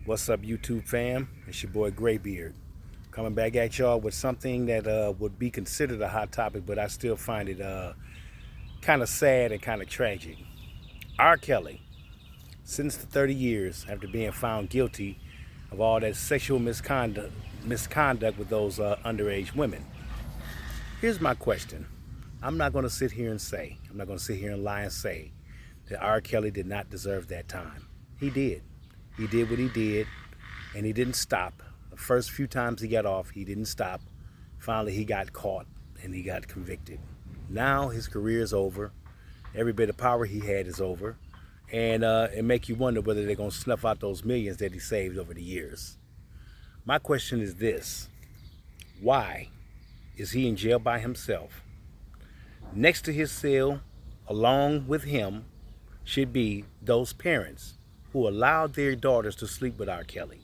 What's up, YouTube fam? It's your boy Graybeard coming back at y'all with something that would be considered a hot topic, but I still find it kind of sad and kind of tragic. R. Kelly, sentenced to 30 years after being found guilty of all that sexual misconduct with those underage women. Here's my question. I'm not going to sit here and say, I'm not going to sit here and lie and say that R. Kelly did not deserve that time. He did. He did what he did, and he didn't stop. The first few times he got off, he didn't stop. Finally, he got caught and he got convicted. Now his career is over. Every bit of power he had is over. And it make you wonder whether they're going to snuff out those millions that he saved over the years. My question is this. Why is he in jail by himself? Next to his cell, along with him, should be those parents who allowed their daughters to sleep with R. Kelly,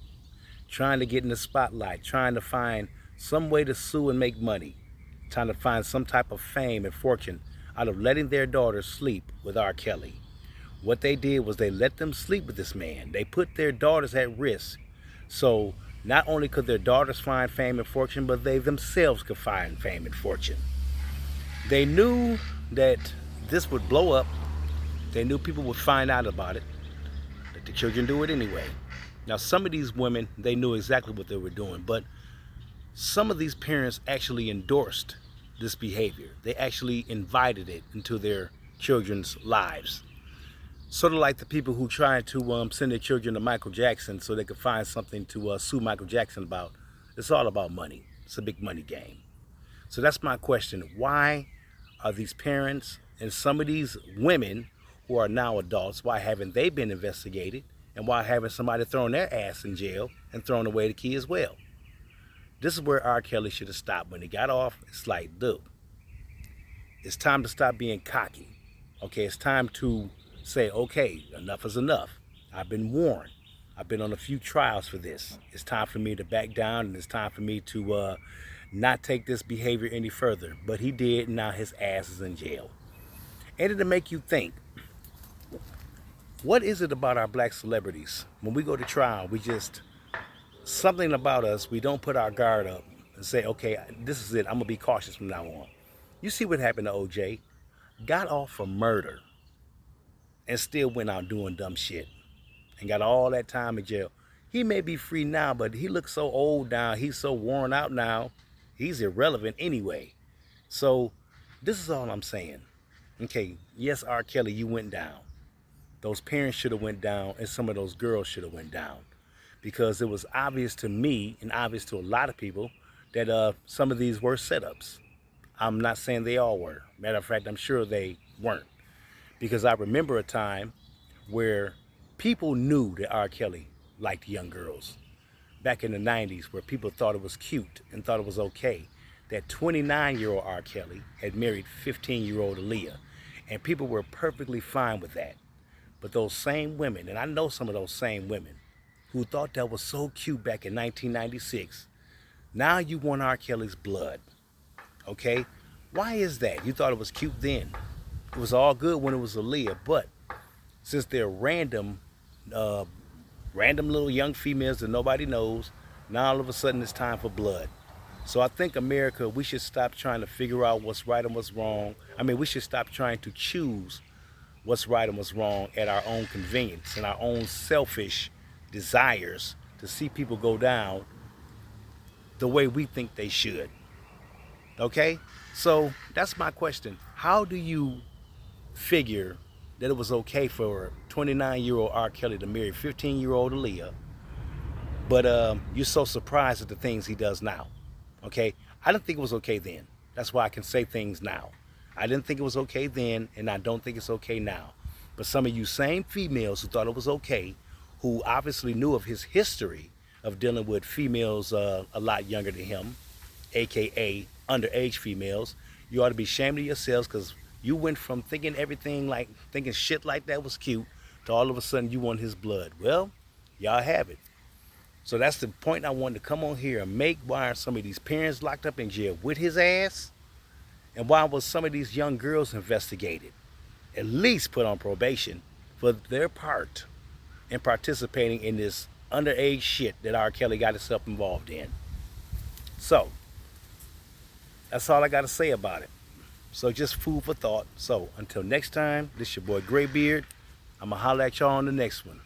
trying to get in the spotlight, trying to find some way to sue and make money, trying to find some type of fame and fortune out of letting their daughters sleep with R. Kelly. What they did was they let them sleep with this man. They put their daughters at risk. So not only could their daughters find fame and fortune, but they themselves could find fame and fortune. They knew that this would blow up. They knew people would find out about it. Let the children do it anyway. Now, some of these women, they knew exactly what they were doing, but some of these parents actually endorsed this behavior. They actually invited it into their children's lives. Sort of like the people who tried to send their children to Michael Jackson so they could find something to sue Michael Jackson about. It's all about money. It's a big money game. So that's my question. Why are these parents and some of these women who are now adults, why haven't they been investigated? And why haven't somebody thrown their ass in jail and thrown away the key as well? This is where R. Kelly should have stopped. When he got off, it's like, dude, it's time to stop being cocky. Okay, it's time to say, okay, enough is enough. I've been warned. I've been on a few trials for this. It's time for me to back down, and it's time for me to not take this behavior any further. But he did, and now his ass is in jail. And it'll make you think, what is it about our black celebrities? When we go to trial, something about us, we don't put our guard up and say, okay, this is it. I'm going to be cautious from now on. You see what happened to OJ? Got off for murder and still went out doing dumb shit and got all that time in jail. He may be free now, but he looks so old now. He's so worn out now. He's irrelevant anyway. So this is all I'm saying. Okay, yes, R. Kelly, you went down. Those parents should have went down, and some of those girls should have went down, because it was obvious to me and obvious to a lot of people that some of these were setups. I'm not saying they all were. Matter of fact, I'm sure they weren't, because I remember a time where people knew that R. Kelly liked young girls. Back in the 90s, where people thought it was cute and thought it was okay that 29-year-old R. Kelly had married 15-year-old Aaliyah, and people were perfectly fine with that. But those same women, and I know some of those same women, who thought that was so cute back in 1996, now you want R. Kelly's blood, okay? Why is that? You thought it was cute then. It was all good when it was Aaliyah, but since they're random little young females that nobody knows, now all of a sudden it's time for blood. So I think America, we should stop trying to figure out what's right and what's wrong. I mean, we should stop trying to choose what's right and what's wrong at our own convenience and our own selfish desires to see people go down the way we think they should. Okay? So that's my question. How do you figure that it was okay for 29-year-old R. Kelly to marry 15-year-old Aaliyah, but you're so surprised at the things he does now? Okay? I didn't think it was okay then. That's why I can say things now. I didn't think it was okay then, and I don't think it's okay now. But some of you same females who thought it was okay, who obviously knew of his history of dealing with females a lot younger than him, aka underage females, you ought to be ashamed of yourselves, because you went from thinking thinking shit like that was cute, to all of a sudden you want his blood. Well, y'all have it. So that's the point I wanted to come on here and make. Why are some of these parents locked up in jail with his ass? And why was some of these young girls investigated, at least put on probation, for their part in participating in this underage shit that R. Kelly got himself involved in. So, that's all I got to say about it. So just food for thought. So until next time, this your boy Graybeard. I'ma holler at y'all on the next one.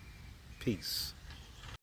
Peace.